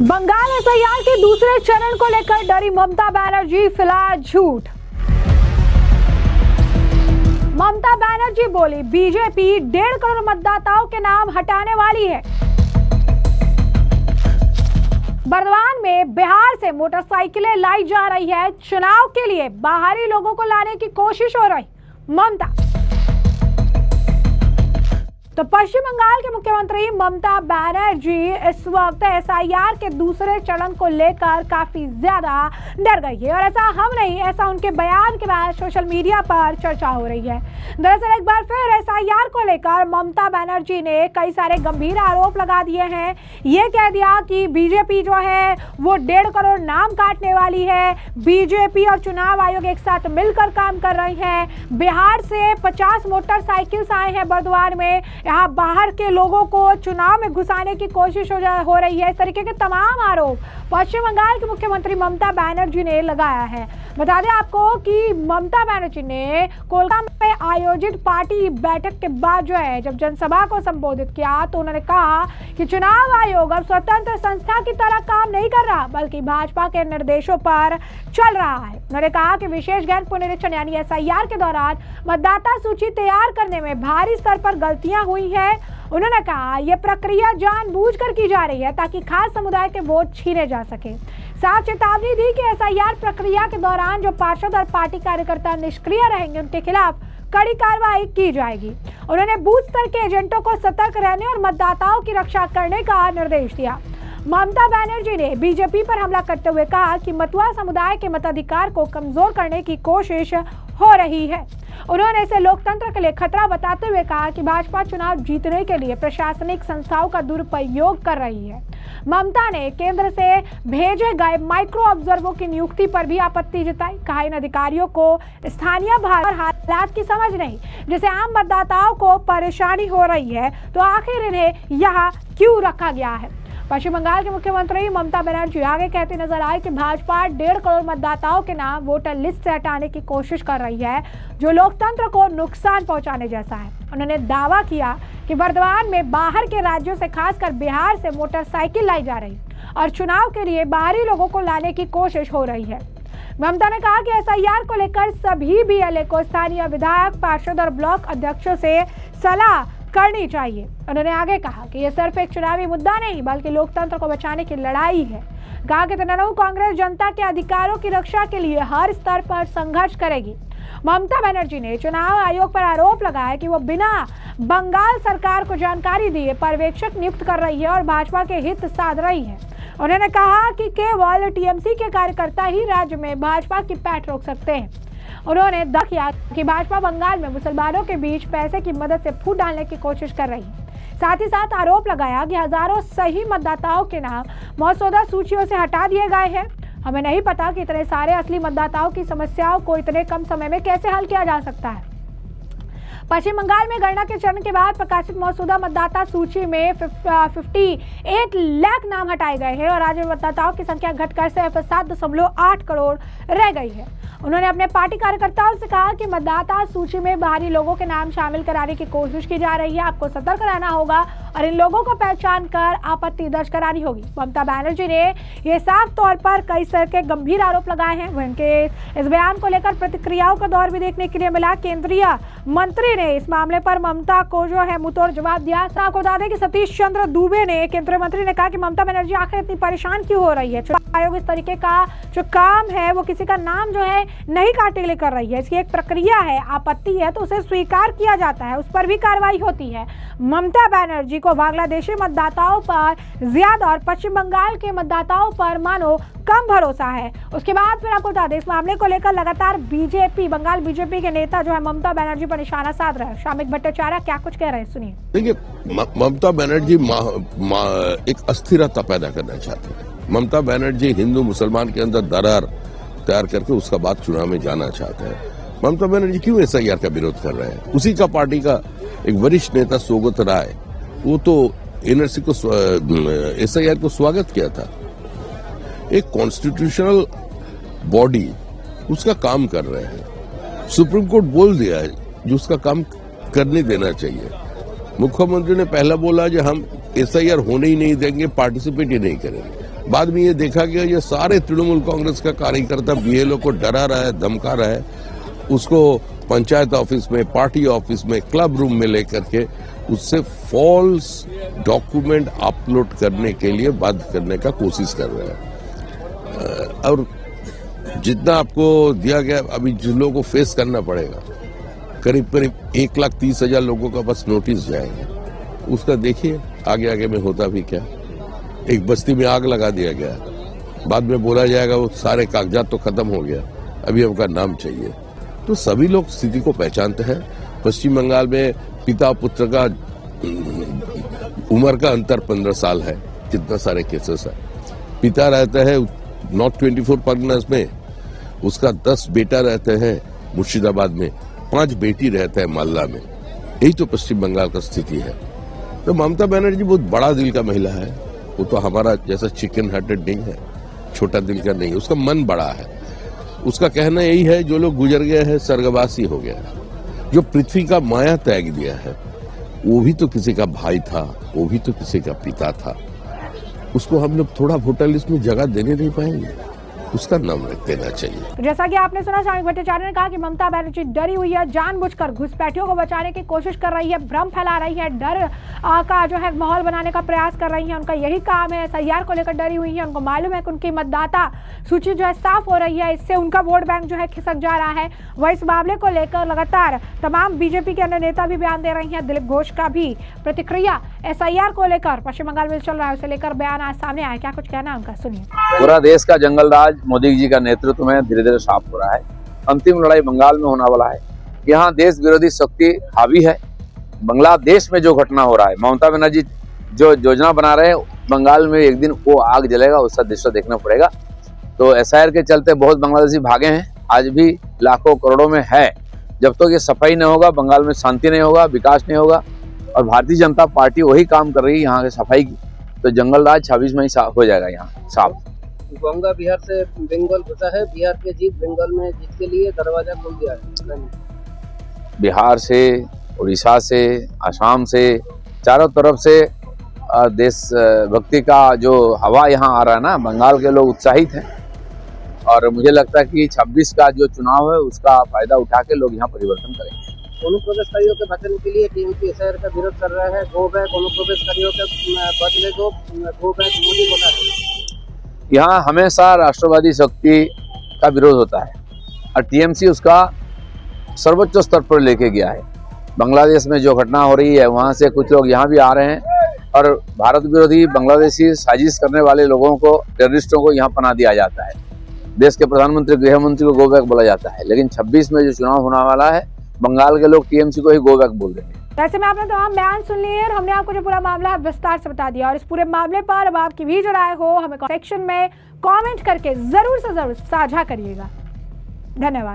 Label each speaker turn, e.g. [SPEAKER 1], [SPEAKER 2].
[SPEAKER 1] Bengal SIR के दूसरे चरण को लेकर डरी ममता बनर्जी, फिलहाल झूठ। ममता बनर्जी बोली, बीजेपी 1.5 करोड़ मतदाताओं के नाम हटाने वाली है। बर्दवान में बिहार से मोटरसाइकिलें लाई जा रही है, चुनाव के लिए बाहरी लोगों को लाने की कोशिश हो रही। ममता तो पश्चिम बंगाल के मुख्यमंत्री ममता बनर्जी इस वक्त एसआईआर के दूसरे चरण को लेकर काफी ज्यादा डर गई है, और ऐसा हम नहीं, ऐसा उनके बयान के बाद सोशल मीडिया पर चर्चा हो रही है। दरअसल एक बार फिर एसआईआर को लेकर ममता बनर्जी ने कई सारे गंभीर आरोप लगा दिए हैं। ये कह दिया कि बीजेपी जो है वो 1.5 करोड़ नाम काटने वाली है, बीजेपी और चुनाव आयोग एक साथ मिलकर काम कर रही है। बिहार से 50 मोटरसाइकिल्स आए हैं बर्दवान में, यहाँ बाहर के लोगों को चुनाव में घुसाने की कोशिश हो रही है। इस तरीके के तमाम आरोप पश्चिम बंगाल के मुख्यमंत्री ममता बनर्जी ने लगाया है। बता दें आपको कि ममता बनर्जी ने कोलकाता में आयोजित पार्टी बैठक के बाद जो है जब जनसभा को संबोधित किया तो उन्होंने कहा कि चुनाव आयोग अब स्वतंत्र संस्था की तरह काम नहीं कर रहा, बल्कि भाजपा के निर्देशों पर चल रहा है। उन्होंने कहा कि विशेष गहन पुनरीक्षण यानी एसआईआर के दौरान मतदाता सूची तैयार करने में भारी स्तर पर गलतियां हुई है। उन्होंने कहा यह प्रक्रिया जानबूझकर की जा रही है ताकि खास समुदाय के वोट छीने जा सके। साथ चेतावनी दी कि एसआईआर प्रक्रिया के दौरान जो पार्षद और पार्टी कार्यकर्ता निष्क्रिय रहेंगे उनके खिलाफ कड़ी कार्रवाई की जाएगी। उन्होंने बूथ स्तर के एजेंटों को सतर्क रहने और मतदाताओं की रक्षा करने का निर्देश दिया। ममता बनर्जी ने बीजेपी पर हमला करते हुए कहा कि मतुआ समुदाय के मताधिकार को कमजोर करने की कोशिश हो रही है। उन्होंने इसे लोकतंत्र के लिए खतरा बताते हुए कहा कि भाजपा चुनाव जीतने के लिए प्रशासनिक संस्थाओं का दुरुपयोग कर रही है। ममता ने केंद्र से भेजे गए माइक्रो ऑब्जर्वरों की नियुक्ति पर भी आपत्ति जताई। कहा इन अधिकारियों को स्थानीय हालात की समझ नहीं, जिससे आम मतदाताओं को परेशानी हो रही है, तो आखिर इन्हें यहाँ क्यों रखा गया है। पश्चिम बंगाल के मुख्यमंत्री ममता बनर्जी आगे कहती नजर आए कि भाजपा 1.5 करोड़ मतदाताओं के नाम वोटर लिस्ट से हटाने की कोशिश कर रही है, जो लोकतंत्र को नुकसान पहुंचाने जैसा है। उन्होंने दावा किया कि बर्दवान में बाहर के राज्यों से खासकर बिहार से मोटरसाइकिल लाई जा रही और चुनाव के लिए बाहरी लोगों को लाने की कोशिश हो रही है। ममता ने कहा कि एसआईआर को लेकर सभी बीएलए को स्थानीय विधायक, पार्षद और ब्लॉक अध्यक्षों से सलाह करनी चाहिए। उन्होंने आगे कहा कि यह सिर्फ एक चुनावी मुद्दा नहीं बल्कि लोकतंत्र को बचाने की लड़ाई है। कहा कि तृणमूल कांग्रेस जनता के अधिकारों की रक्षा के लिए हर स्तर पर संघर्ष करेगी। ममता बनर्जी ने चुनाव आयोग पर आरोप लगाया कि वो बिना बंगाल सरकार को जानकारी दिए पर्यवेक्षक नियुक्त कर रही है और भाजपा के हित साध रही है। उन्होंने कहा कि केवल टीएमसी के कार्यकर्ता ही राज्य में भाजपा की पैठ रोक सकते हैं। उन्होंने दावा किया कि भाजपा बंगाल में मुसलमानों के बीच पैसे की मदद से फूट डालने की कोशिश कर रही है। साथ ही साथ आरोप लगाया कि हजारों सही मतदाताओं के नाम मौजूदा सूचियों से हटा दिए गए हैं। हमें नहीं पता कि इतने सारे असली मतदाताओं की समस्याओं को इतने कम समय में कैसे हल किया जा सकता है। पश्चिम बंगाल में गणना के चरण के बाद प्रकाशित मौजूदा मतदाता सूची में 58 लाख नाम हटाए गए हैं और राज्य में मतदाताओं की संख्या घटकर सिर्फ 7.8 करोड़ रह गई है। उन्होंने अपने पार्टी कार्यकर्ताओं से कहा कि मतदाता सूची में बाहरी लोगों के नाम शामिल कराने की कोशिश की जा रही है। आपको सतर्क रहना होगा और इन लोगों को पहचान कर आपत्ति दर्ज करानी होगी। ममता बनर्जी ने यह साफ तौर पर कई तरह के गंभीर आरोप लगाए हैं। उनके इस बयान को लेकर प्रतिक्रियाओं का दौर भी देखने के लिए मिला। केंद्रीय मंत्री ने इस मामले पर ममता को जो है मुंहतोड़ जवाब दिया। आपको बता दें कि सतीश चंद्र दूबे ने, केंद्रीय मंत्री ने कहा कि ममता बनर्जी आखिर इतनी परेशान क्यों हो रही है। चुनाव आयोग इस तरीके का जो काम है वो किसी का नाम जो है नहीं काटने के लिए कर रही है। इसकी एक प्रक्रिया है, आपत्ति है तो उसे स्वीकार किया जाता है, उस पर भी कार्रवाई होती है। ममता बनर्जी को बांग्लादेशी मतदाताओं पर ज्यादा और पश्चिम बंगाल के मतदाताओं पर मानो कम भरोसा है। उसके बाद फिर आपको बता दें इस मामले को लेकर लगातार बीजेपी, बंगाल बीजेपी के नेता जो है ममता बनर्जी पर निशाना साध रहे हैं। श्रामिक भट्टाचार्य क्या कुछ कह रहे हैं, सुनिए।
[SPEAKER 2] देखिए, ममता बनर्जी एक अस्थिरता पैदा करना चाहते हैं। ममता बनर्जी हिंदू मुसलमान के अंदर दरार तैयार करके उसका बाद चुनाव में जाना चाहते हैं। ममता बनर्जी क्यों एसआईआर का विरोध कर रहे हैं? उसी का पार्टी का एक वरिष्ठ नेता सौगत राय, वो तो एनआरसी को एसआईआर को स्वागत किया था। एक कॉन्स्टिट्यूशनल बॉडी उसका काम कर रहे हैं। सुप्रीम कोर्ट बोल दिया है जो उसका काम करने देना चाहिए। मुख्यमंत्री ने पहला बोला कि हम एसआईआर होने ही नहीं देंगे, पार्टिसिपेट ही नहीं करेंगे। बाद में ये देखा गया ये सारे तृणमूल कांग्रेस का कार्यकर्ता बीएलओ को डरा रहा है, धमका रहा है, उसको पंचायत ऑफिस में, पार्टी ऑफिस में, क्लब रूम में लेकर के उससे फॉल्स डॉक्यूमेंट अपलोड करने के लिए बाध्य करने का कोशिश कर रहे हैं। और जितना आपको दिया गया, अभी जिन लोगों को फेस करना पड़ेगा, करीब करीब 1,30,000 लोगों का बस नोटिस जाएगा। उसका देखिए आगे आगे में होता भी क्या। एक बस्ती में आग लगा दिया गया, बाद में बोला जाएगा वो सारे कागजात तो खत्म हो गया, अभी हमका नाम चाहिए। तो सभी लोग स्थिति को पहचानते हैं। पश्चिम बंगाल में पिता पुत्र का उम्र का अंतर 15 साल है, कितना सारे केसेस है। पिता रहता है नॉर्थ 24 परगनास में, उसका 10 बेटा रहते हैं मुर्शिदाबाद में, 5 बेटी रहते हैं मालदा में। यही तो पश्चिम बंगाल का स्थिति है। तो ममता बनर्जी बहुत बड़ा दिल का महिला है, वो तो हमारा जैसा चिकन हार्टेड नहीं है, छोटा दिल का नहीं, उसका मन बड़ा है। उसका कहना यही है जो लोग गुजर गए हैं स्वर्गवासी हो गया है, जो पृथ्वी का माया त्याग दिया है, वो भी तो किसी का भाई था, वो भी तो किसी का पिता था। उसको हम लोग थोड़ा वोटर लिस्ट में जगह देने नहीं पाएंगे, उसका नाम रख देना चाहिए।
[SPEAKER 1] तो जैसा कि आपने सुना, श्रमिक भट्टाचार्य ने कहा कि ममता बनर्जी डरी हुई है, जानबूझकर घुसपैठियों को बचाने की कोशिश कर रही है, भ्रम फैला रही है, डर का जो है माहौल बनाने का प्रयास कर रही है। उनका यही काम है, एसआईआर को लेकर डरी हुई है। उनको मालूम है कि उनकी मतदाता सूची जो है साफ हो रही है, इससे उनका वोट बैंक जो है खिसक जा रहा है। वह इस मामले को लेकर लगातार तमाम बीजेपी के अन्य नेता भी बयान दे रही हैं। दिलीप घोष का भी प्रतिक्रिया एसआईआर को लेकर पश्चिम बंगाल में चल रहा है, उसे लेकर बयान आज सामने आया। क्या कुछ कहना है उनका, सुनिए।
[SPEAKER 3] पूरा देश का जंगल राज मोदी जी का नेतृत्व में धीरे धीरे साफ हो रहा है। अंतिम लड़ाई बंगाल में होने वाला है। यहाँ देश विरोधी शक्ति हावी है। बांग्लादेश में जो घटना हो रहा है, ममता बनर्जी जो योजना बना रहे हैं, बंगाल में एक दिन वो आग जलेगा, उसका दृश्य देखना पड़ेगा। तो एसआईआर के चलते बहुत बांग्लादेशी भागे हैं, आज भी लाखों करोड़ों में है। जब तक ये सफाई नहीं होगा, बंगाल में शांति नहीं होगा, विकास नहीं होगा। और भारतीय जनता पार्टी वही काम कर रही है यहाँ के सफाई की। तो जंगल राज 26 में ही हो जाएगा यहाँ साफ।
[SPEAKER 4] गंगा बिहार से बंगाल घुसा है, बिहार के जीत बंगाल में जीत के लिए दरवाजा खोल दिया है।
[SPEAKER 3] बिहार से, उड़ीसा से, असम से, चारों तरफ से देश भक्ति का जो हवा यहाँ आ रहा है ना, बंगाल के लोग उत्साहित हैं। और मुझे लगता है कि 26 का जो चुनाव है उसका फायदा उठा के लोग यहाँ परिवर्तन करेंगे।
[SPEAKER 4] अनुप्रवेशकारियों के बचने के लिए टीएमसी एसआईआर का विरोध कर रहा है। गो बैक अनुप्रवेशकारियों के बदले गो बैक मोदी बोला है।
[SPEAKER 3] यहाँ हमेशा राष्ट्रवादी शक्ति का विरोध होता है और टीएमसी उसका सर्वोच्च स्तर पर लेके गया है। बांग्लादेश में जो घटना हो रही है, वहाँ से कुछ लोग यहाँ भी आ रहे हैं और भारत विरोधी बांग्लादेशी साजिश करने वाले लोगों को, टेररिस्टों को यहाँ पनाह दिया जाता है। देश के प्रधानमंत्री, गृह मंत्री को गो बैक बोला जाता है। लेकिन 26 में जो चुनाव होने वाला है, बंगाल के लोग टीएमसी को ही गो बैक बोल रहे हैं।
[SPEAKER 1] ऐसे में आपने तमाम बयान सुन लिए और हमने आपको जो पूरा मामला विस्तार से बता दिया। और इस पूरे मामले पर अब आपकी भी जो राय हो, हमें सेक्शन में कमेंट करके जरूर से जरूर साझा करिएगा। धन्यवाद।